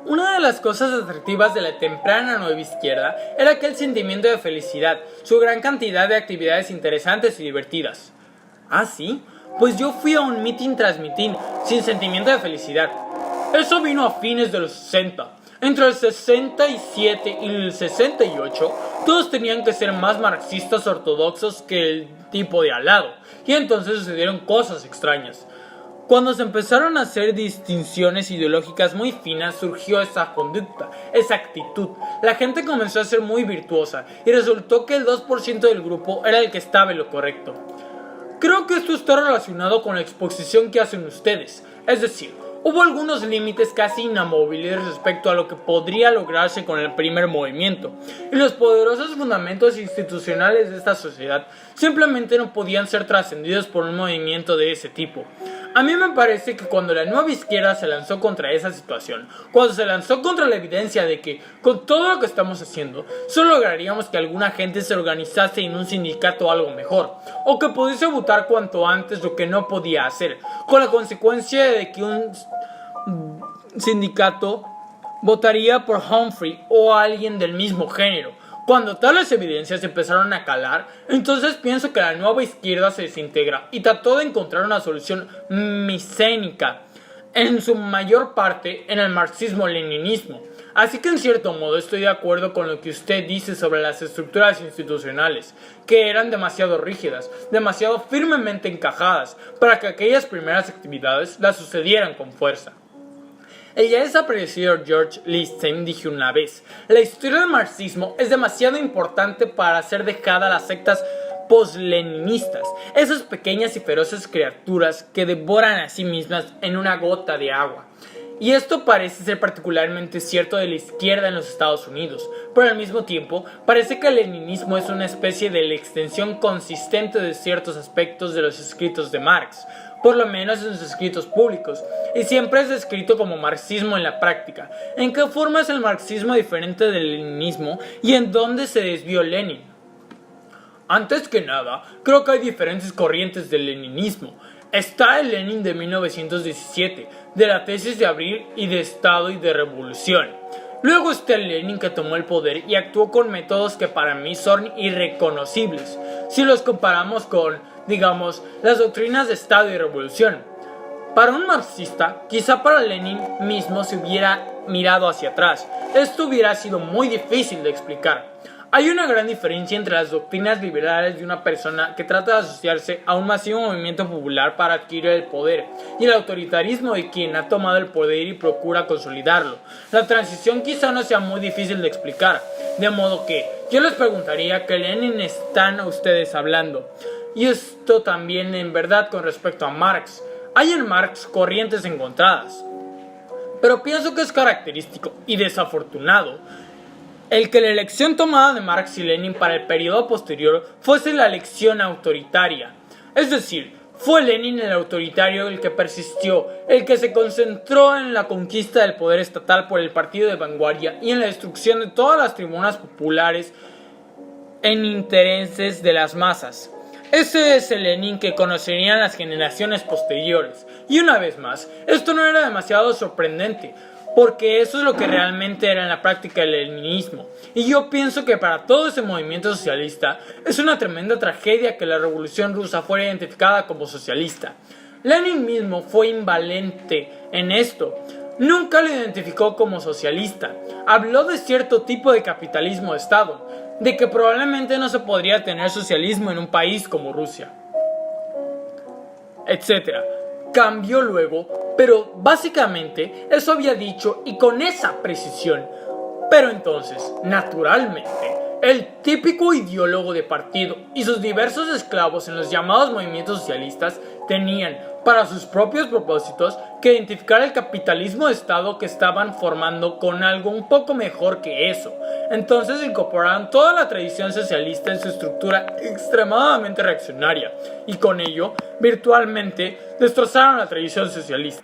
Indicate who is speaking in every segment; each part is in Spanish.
Speaker 1: Una de las cosas atractivas de la temprana nueva izquierda era aquel sentimiento de felicidad, su gran cantidad de actividades interesantes y divertidas. ¿Ah, sí? Pues yo fui a un mitin tras mitin, sin sentimiento de felicidad. Eso vino a fines de los 60. Entre el 67 y el 68, todos tenían que ser más marxistas ortodoxos que el tipo de al lado, y entonces sucedieron cosas extrañas. Cuando se empezaron a hacer distinciones ideológicas muy finas, surgió esa conducta, esa actitud. La gente comenzó a ser muy virtuosa y resultó que el 2% del grupo era el que estaba en lo correcto. Creo que esto está relacionado con la exposición que hacen ustedes, es decir, hubo algunos límites casi inamovibles respecto a lo que podría lograrse con el primer movimiento, y los poderosos fundamentos institucionales de esta sociedad simplemente no podían ser trascendidos por un movimiento de ese tipo. A mí me parece que cuando la nueva izquierda se lanzó contra esa situación, cuando se lanzó contra la evidencia de que, con todo lo que estamos haciendo, solo lograríamos que alguna gente se organizase en un sindicato o algo mejor, o que pudiese votar cuanto antes lo que no podía hacer, con la consecuencia de que un sindicato votaría por Humphrey o a alguien del mismo género. Cuando tales evidencias empezaron a calar, entonces pienso que la nueva izquierda se desintegra y trató de encontrar una solución micénica, en su mayor parte en el marxismo-leninismo. Así que en cierto modo estoy de acuerdo con lo que usted dice sobre las estructuras institucionales, que eran demasiado rígidas, demasiado firmemente encajadas, para que aquellas primeras actividades las sucedieran con fuerza. El ya desaparecido George Lichtenstein dijo una vez: la historia del marxismo es demasiado importante para ser dejada a las sectas post-leninistas, esas pequeñas y feroces criaturas que devoran a sí mismas en una gota de agua. Y esto parece ser particularmente cierto de la izquierda en los Estados Unidos, pero al mismo tiempo parece que el leninismo es una especie de extensión consistente de ciertos aspectos de los escritos de Marx, por lo menos en sus escritos públicos, y siempre es descrito como marxismo en la práctica. ¿En qué forma es el marxismo diferente del leninismo y en dónde se desvió Lenin? Antes que nada, creo que hay diferentes corrientes del leninismo. Está el Lenin de 1917, de la tesis de abril y de Estado y de revolución. Luego está el Lenin que tomó el poder y actuó con métodos que para mí son irreconocibles, si los comparamos con, digamos, las doctrinas de Estado y revolución. Para un marxista, quizá para Lenin mismo se hubiera mirado hacia atrás, esto hubiera sido muy difícil de explicar. Hay una gran diferencia entre las doctrinas liberales de una persona que trata de asociarse a un masivo movimiento popular para adquirir el poder y el autoritarismo de quien ha tomado el poder y procura consolidarlo. La transición quizá no sea muy difícil de explicar, de modo que yo les preguntaría ¿qué Lenin están ustedes hablando? Y esto también en verdad con respecto a Marx. Hay en Marx corrientes encontradas, pero pienso que es característico y desafortunado el que la elección tomada de Marx y Lenin para el periodo posterior fuese la elección autoritaria. Es decir, fue Lenin el autoritario el que persistió, el que se concentró en la conquista del poder estatal por el partido de vanguardia y en la destrucción de todas las tribunas populares en intereses de las masas. Ese es el Lenin que conocerían las generaciones posteriores. Y una vez más, esto no era demasiado sorprendente, porque eso es lo que realmente era en la práctica el leninismo. Y yo pienso que para todo ese movimiento socialista es una tremenda tragedia que la revolución rusa fuera identificada como socialista. Lenin mismo fue invalente en esto. Nunca lo identificó como socialista. Habló de cierto tipo de capitalismo de Estado, de que probablemente no se podría tener socialismo en un país como Rusia, etc. Cambió luego, pero básicamente eso había dicho y con esa precisión. Pero entonces, naturalmente, el típico ideólogo de partido y sus diversos esclavos en los llamados movimientos socialistas tenían, para sus propios propósitos, que identificar el capitalismo de Estado que estaban formando con algo un poco mejor que eso. Entonces incorporaron toda la tradición socialista en su estructura extremadamente reaccionaria y con ello, virtualmente, destrozaron la tradición socialista.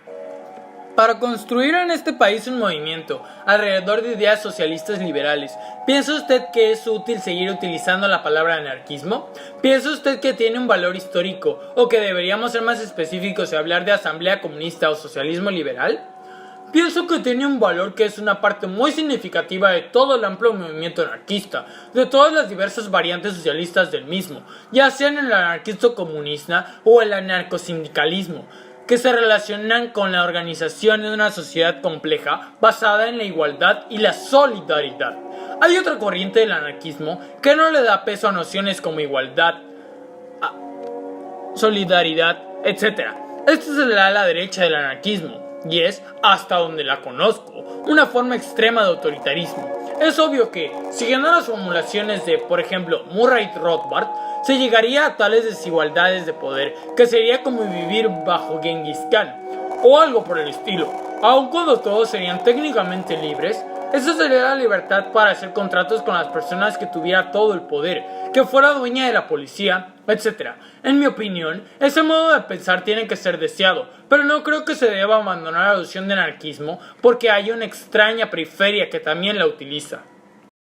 Speaker 1: Para construir en este país un movimiento alrededor de ideas socialistas liberales, ¿piensa usted que es útil seguir utilizando la palabra anarquismo? ¿Piensa usted que tiene un valor histórico o que deberíamos ser más específicos y hablar de asamblea comunista o socialismo liberal? pienso que tiene un valor que es una parte muy significativa de todo el amplio movimiento anarquista, de todas las diversas variantes socialistas del mismo, ya sean el anarquismo comunista o el anarcosindicalismo, que se relacionan con la organización de una sociedad compleja basada en la igualdad y la solidaridad. Hay otra corriente del anarquismo que no le da peso a nociones como igualdad, solidaridad, etc. Esta es el ala derecha del anarquismo, y es, hasta donde la conozco, una forma extrema de autoritarismo. Es obvio que, siguiendo las formulaciones de, por ejemplo, Murray Rothbard, se llegaría a tales desigualdades de poder que sería como vivir bajo Genghis Khan, o algo por el estilo. Aun cuando todos serían técnicamente libres, esa sería la libertad para hacer contratos con las personas que tuviera todo el poder, que fuera dueña de la policía, etc. En mi opinión, ese modo de pensar tiene que ser deseado, pero no creo que se deba abandonar la noción de anarquismo porque hay una extraña periferia que también la utiliza.